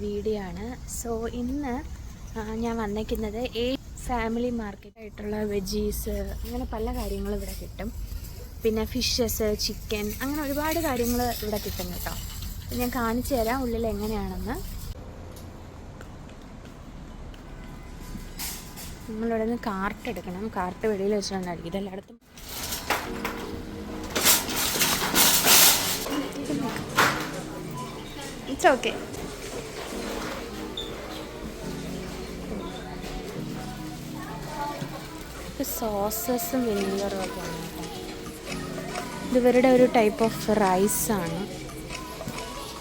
Video ആണ്. So ഇന്ന് ഞാൻ വന്നേക്കുന്നത് ഫാമിലി മാർക്കറ്റായിട്ടുള്ള വെജീസ് അങ്ങനെ പല കാര്യങ്ങളും ഇവിടെ കിട്ടും. പിന്നെ ഫിഷസ്, ചിക്കൻ, അങ്ങനെ ഒരുപാട് കാര്യങ്ങൾ ഇവിടെ കിട്ടും കേട്ടോ. ഞാൻ കാണിച്ചു തരാം ഉള്ളിൽ എങ്ങനെയാണെന്ന്. നമ്മളിവിടെ നിന്ന് കാർട്ട് എടുക്കണം. കാർട്ട് വെളിയിൽ വെച്ചിട്ടുണ്ടായിരിക്കും. ഇതെല്ലായിടത്തും ഇറ്റ്സ് ഓക്കെ. സോസസും വിനീഗറും ഒക്കെ ആണ് കേട്ടോ. ഇതിവരുടെ ഒരു ടൈപ്പ് ഓഫ് റൈസാണ്.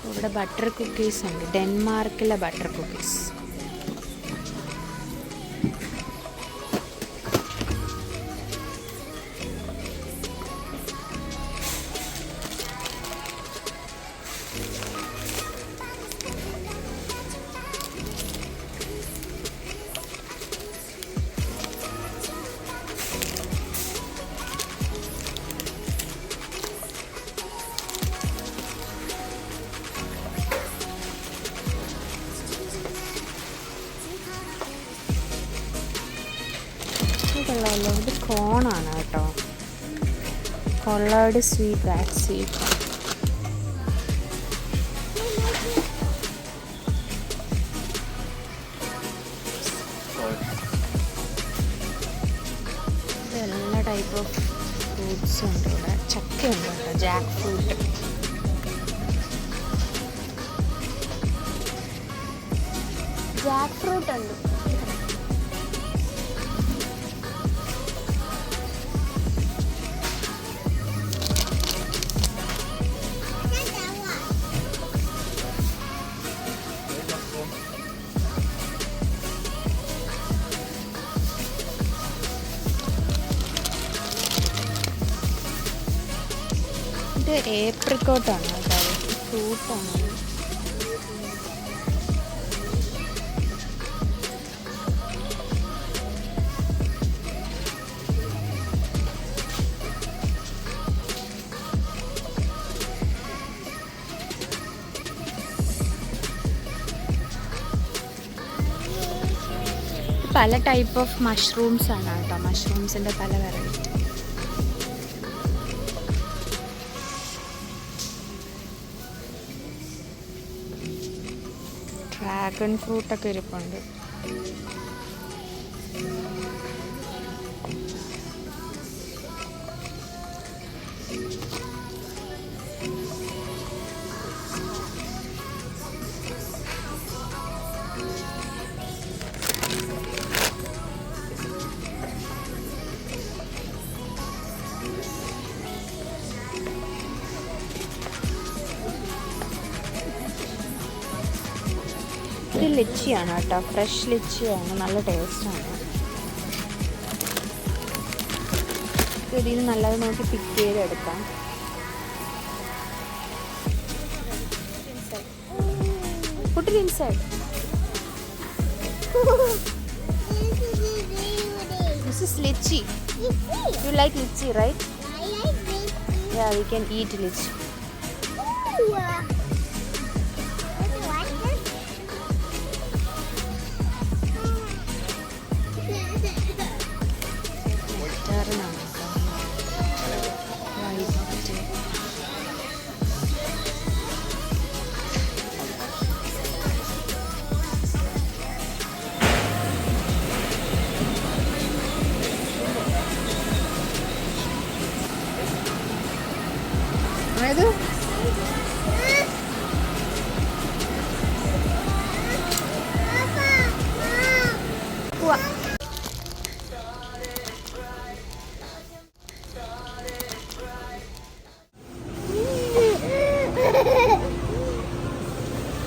ഇവിടെ ബട്ടർ കുക്കീസ് ഉണ്ട്, ഡെൻമാർക്കിലെ ബട്ടർ കുക്കീസ്. ഇത് കോണാണ് കേട്ടോ. കൊള്ളാട് സ്വീറ്റ് ബ്ലാക്ക് സ്വീറ്റ്. എല്ലാ ടൈപ്പ് ഓഫ് ഫ്രൂട്ട്സും ഉണ്ട് ഇവിടെ. ചക്കയുണ്ട് കേട്ടോ, ജാക്ക് ഫ്രൂട്ട്. ജാക്ക് ഫ്രൂട്ട് ഉണ്ട്. ഇത് ഏപ്രിക്കോട്ടാണ് കേട്ടോ, ഫ്രൂട്ടാണ്. പല ടൈപ്പ് ഓഫ് മഷ്റൂംസ് ആണ് കേട്ടോ. മഷ്റൂംസിൻ്റെ പല വെറൈറ്റി. ഡ്രാഗൺ ഫ്രൂട്ടൊക്കെ ഇരിപ്പുണ്ട്. ഇത് ലിച്ചിയാണ് കേട്ടോ, ഫ്രഷ് ലിച്ചിയാണ്, നല്ല ടേസ്റ്റാണ്. ഇതിൽ നിന്ന് നല്ലത് നോക്കി പിക്ക് ചെയ്തെടുക്കാം. Put it inside. This is lychee. You like lychee, right? I like lychee. Yeah, we can eat lychee. Aduh. Kuah.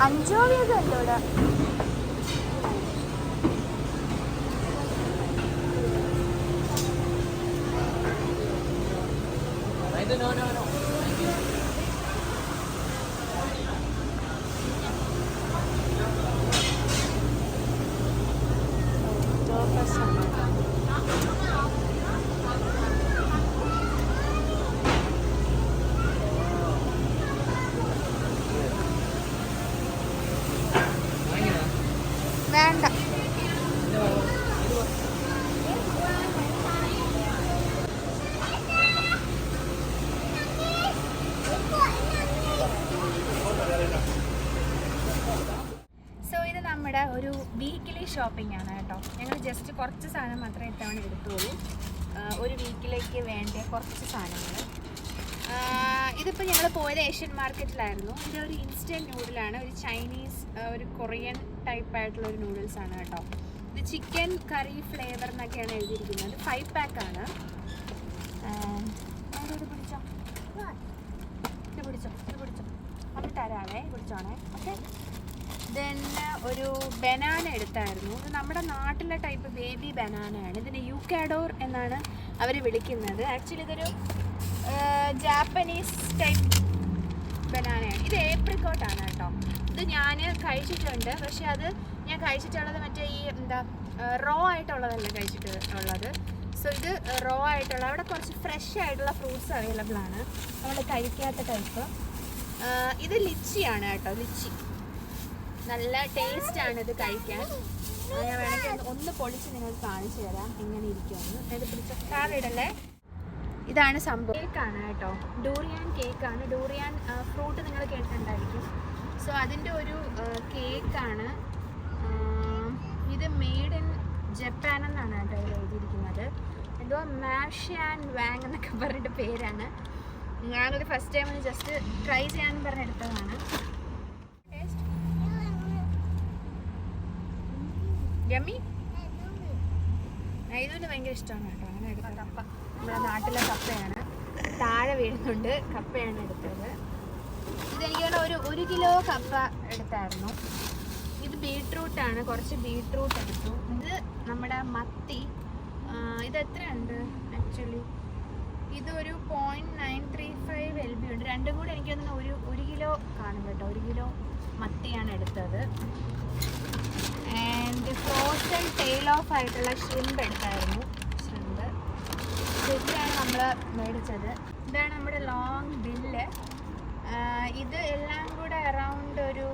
Anchovy ഒക്കെ ഉണ്ടോ ഇവിടെ? No. ഷോപ്പിംഗ് ആണ് കേട്ടോ. ഞങ്ങൾ ജസ്റ്റ് കുറച്ച് സാധനം മാത്രമേ ഇത്തവണ എടുത്തുള്ളൂ. ഒരു വീക്കിലേക്ക് വേണ്ട കുറച്ച് സാധനങ്ങൾ. ഇതിപ്പോൾ ഞങ്ങൾ പോയത് ഏഷ്യൻ മാർക്കറ്റിലായിരുന്നു. ഇതൊരു ഇൻസ്റ്റൻറ്റ് നൂഡിലാണ്, ഒരു ചൈനീസ് ഒരു കൊറിയൻ ടൈപ്പായിട്ടുള്ള ഒരു നൂഡിൽസാണ് കേട്ടോ. ഇത് ചിക്കൻ കറി ഫ്ലേവർ എന്നൊക്കെയാണ് എഴുതിയിരിക്കുന്നത്. 5 പാക്കാണ്. ഇത് പിടിച്ചോ, ഇത് പിടിച്ചോ നമ്മൾ തരാവേ, പിടിച്ചോണേ. ഓക്കെ. ദെൻ ഒരു ബനാന എടുത്തായിരുന്നു. ഇത് നമ്മുടെ നാട്ടിലെ ടൈപ്പ് ബേബി ബനാനയാണ്. ഇതിന് യൂക്കാഡോർ എന്നാണ് അവർ വിളിക്കുന്നത്. ആക്ച്വലി ഇതൊരു ജാപ്പനീസ് ടൈപ്പ് ബനാനയാണ്. ഇത് ഏപ്രിക്കോട്ടാണ് കേട്ടോ. ഇത് ഞാൻ കഴിച്ചിട്ടുണ്ട്, പക്ഷെ അത് ഞാൻ കഴിച്ചിട്ടുള്ളത് മറ്റേ ഈ റോ ആയിട്ടുള്ളതല്ല കഴിച്ചിട്ടുള്ളത്. സോ ഇത് റോ ആയിട്ടുള്ള, അവിടെ കുറച്ച് ഫ്രഷ് ആയിട്ടുള്ള ഫ്രൂട്ട്സ് അവൈലബിൾ ആണ്, നമ്മൾ കഴിക്കാത്ത ടൈപ്പ്. ഇത് ലിച്ചിയാണ് കേട്ടോ, ലിച്ചി. നല്ല ടേസ്റ്റാണ് ഇത് കഴിക്കാൻ. ഞാൻ വേണമെങ്കിൽ ഒന്ന് പൊളിച്ച് നിങ്ങൾക്ക് കാണിച്ചു തരാം എങ്ങനെ ഇരിക്കുമെന്ന്. ഇത് പിടിച്ച താഴെയിടല്ലേ. ഇതാണ് സംഭവം. കേക്കാണ് കേട്ടോ, ഡൂറിയാൻ കേക്കാണ്. ഡൂറിയാൻ ഫ്രൂട്ട് നിങ്ങൾ കേട്ടിട്ടുണ്ടായിരിക്കും. സോ അതിൻ്റെ ഒരു കേക്കാണ്. ഇത് മെയ്ഡ് ഇൻ ജപ്പാൻ എന്നാണ് കേട്ടോ ഇതിൽ എഴുതിയിരിക്കുന്നത്. എന്തോ മാഷാൻ വാങ് എന്നൊക്കെ പറഞ്ഞിട്ട് പേരാണ്. ഞാനൊരു ഫസ്റ്റ് ടൈം ജസ്റ്റ് ട്രൈ ചെയ്യാൻ പറഞ്ഞെടുത്തതാണ്. യമ്മി. ഇതിന് ഭയങ്കര ഇഷ്ടമാണ് കേട്ടോ. അങ്ങനെ എടുത്ത കപ്പ നമ്മുടെ നാട്ടിലെ കപ്പയാണ്. താഴെ വീഴുന്നുണ്ട്. കപ്പയാണ് എടുത്തത്. ഇതെനിക്ക് ഒരു കിലോ കപ്പ എടുത്തായിരുന്നു. ഇത് ബീട്രൂട്ടാണ്, കുറച്ച് ബീട്രൂട്ട് എടുത്തു. ഇത് നമ്മുടെ മത്തി. ഇത് എത്രയുണ്ട് ആക്ച്വലി? ഇതൊരു 0.935 LB ഉണ്ട്. രണ്ടും കൂടെ എനിക്ക് തോന്നുന്നു ഒരു കിലോ കാണും കേട്ടോ. 1 കിലോ മത്തിയാണ് എടുത്തത്. ആൻഡ് ഫ്രോസൺ ടെയിൽ ഓഫ് ആയിട്ടുള്ള ഷ്രിമ്പ് എടുത്തായിരുന്നു. ഷ്രിമ്പ് ഇതാണ് നമ്മൾ മേടിച്ചത്. ഇതാണ് നമ്മുടെ ലോങ് ബില്ല്. ഇത് എല്ലാം കൂടെ അറൗണ്ട് ഒരു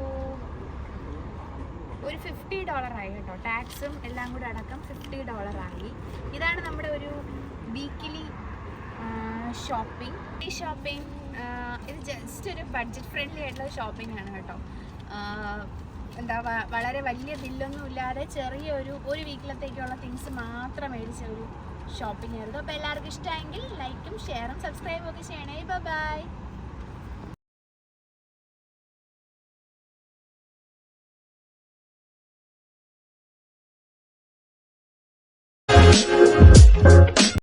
$50 ആയി കേട്ടോ. ടാക്സും എല്ലാം കൂടെ അടക്കം $50 ആയി. ഇതാണ് നമ്മുടെ ഒരു വീക്കിലി ഷോപ്പിംഗ്. ഈ ഷോപ്പിംഗ് ഇത് ജസ്റ്റ് ഒരു ബഡ്ജറ്റ് ഫ്രണ്ട്ലി ആയിട്ടുള്ള ഷോപ്പിംഗ് ആണ് കേട്ടോ. വളരെ വലിയ ബില്ലൊന്നും ഇല്ലാതെ ചെറിയൊരു വീക്കിലത്തേക്കുള്ള തിങ്സ് മാത്രം മേടിച്ച ഒരു ഷോപ്പിംഗ് ആയിരുന്നു. അപ്പോൾ എല്ലാവർക്കും ഇഷ്ടമായെങ്കിൽ ലൈക്കും ഷെയറും സബ്സ്ക്രൈബും ഒക്കെ ചെയ്യണേ. ബൈ.